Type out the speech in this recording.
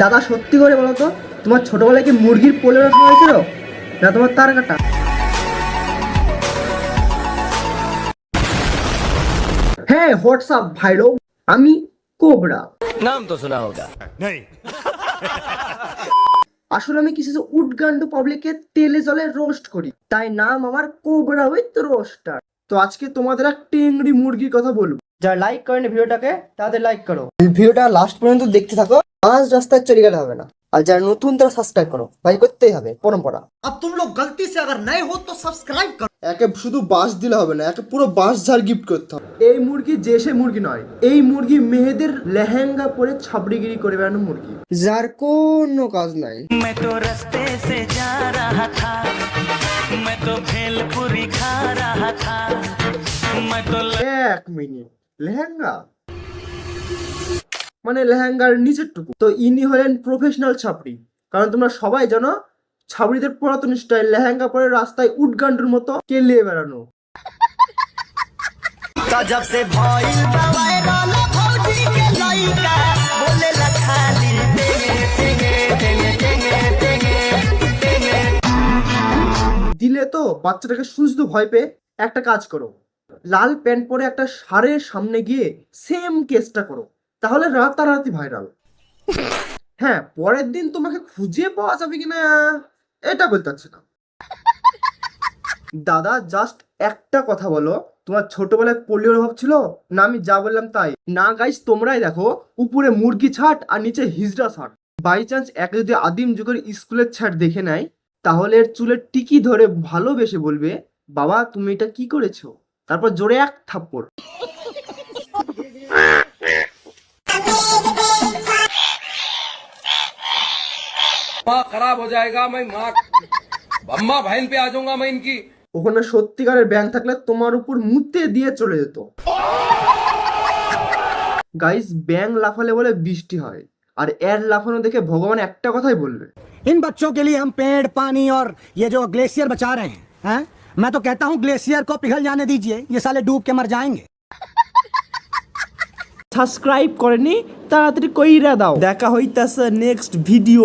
দাদা সত্যি করে বলো তো, তোমার ছোটবেলায় কি মুরগির পোলের রস হয়েছিল না তোমার তার কাটা? হ্যাঁ হোয়াটসঅ্যাপ ভাইরো, আমি কোবরা। नाम तो सुना होगा। नहीं। আসলে আমি কিছু উডগান্ডু পাবলিককে তেলে জলে রোস্ট করি, তাই নাম আমার কোবরা উইথ রোস্টার। তো আজকে তোমাদের এক টেংরি মুরগির কথা বলবো। যারা লাইক করেন ভিডিওটাকে তাদের লাইক করো, ভিডিওটা লাস্ট পর্যন্ত দেখতে থাকো, আজ রাস্তায় চলে গেলে হবে না। আর যারা নতুন তারা সাবস্ক্রাইব করো, ভাই করতেই হবে, পরম্পরা। अब तुम लोग गलती से अगर नए हो तो सब्सक्राइब करो। একে শুধু বাঁশ দিলে হবে না, একে পুরো বাঁশ ঝাড় গিফট করতে হবে। এই মুরগি যে সে মুরগি নয়, এই মুরগি মেয়েদের লেহেঙ্গা পরে ছাবড়িগিরি করে বেড়ানো মুরগি, যার কোনো কাজ নাই। मैं तो रास्ते से जा रहा था, मैं तो भेलपुरी खा रहा था, मैं तो এক মিনিট, লেহেঙ্গা মানে লেহেঙ্গার নিচের টুকু। তো ইনি হলেন প্রফেশনাল ছাপড়ি, কারণ তোমরা সবাই জানো ছাবড়িদের পুরাতন স্টাইল লেহেঙ্গা পরে রাস্তায় উডগান্ডুর মতো কেলিয়ে বেড়ানো। जब से भइल बा वायरल भौजी के लइका बोले ला खाली टेंगे टेंगे टेंगे टेंगे टेंगे टेंगे। দিলে তো বাচ্চাটাকে শুধু ভয় পেয়ে একটা কাজ করো, লাল প্যান্ট পরে একটা ষাঁড়ের সামনে গিয়ে সেম কেসটা করো, তাহলে রাতারাতি ভাইরাল। হ্যাঁ, পরের দিন তোমাকে খুঁজে পাওয়া যাবে কিনা এটা বলতে পারছি না। দাদা জাস্ট একটা কথা বলো, তোমার ছোটবেলায় পোলিওর অভাব ছিল না? আমি যা বললাম তাই না গাইস, তোমরাই দেখো উপরে মুরগি ছাট আর নিচে হিজড়া ছাট। বাই চান্স একে যদি আদিম যুগের স্কুলের ছাট দেখে নেয়, তাহলে এর চুলের টিকি ধরে ভালোবেসে বলবে, বাবা তুমি এটা কি করেছো, তারপর জোরে এক থাপ্পড়। माँ खराब हो जाएगा, मैं माँ अम्मा बहन पे आ जाऊंगा मैं इनकी। ওখানে সত্যিকারের ব্যাং থাকলে তোমার উপর মুতে দিয়ে চলে যেত। গাইস ব্যাং লাফালে বলে বৃষ্টি হয়, আর এর লাফানো দেখে ভগবান একটা কথাই বলবে, इन बच्चों के लिए हम पेड़ पानी और ये जो ग्लेशियर बचा रहे हैं मैं तो कहता हूँ ग्लेशियर को पिघल जाने दीजिए, ये साले डूब के मर जाएंगे। সাবস্ক্রাইব করেনি তাড়াতাড়ি কইরা দাও। দেখা হইতাছে নেক্সট ভিডিও।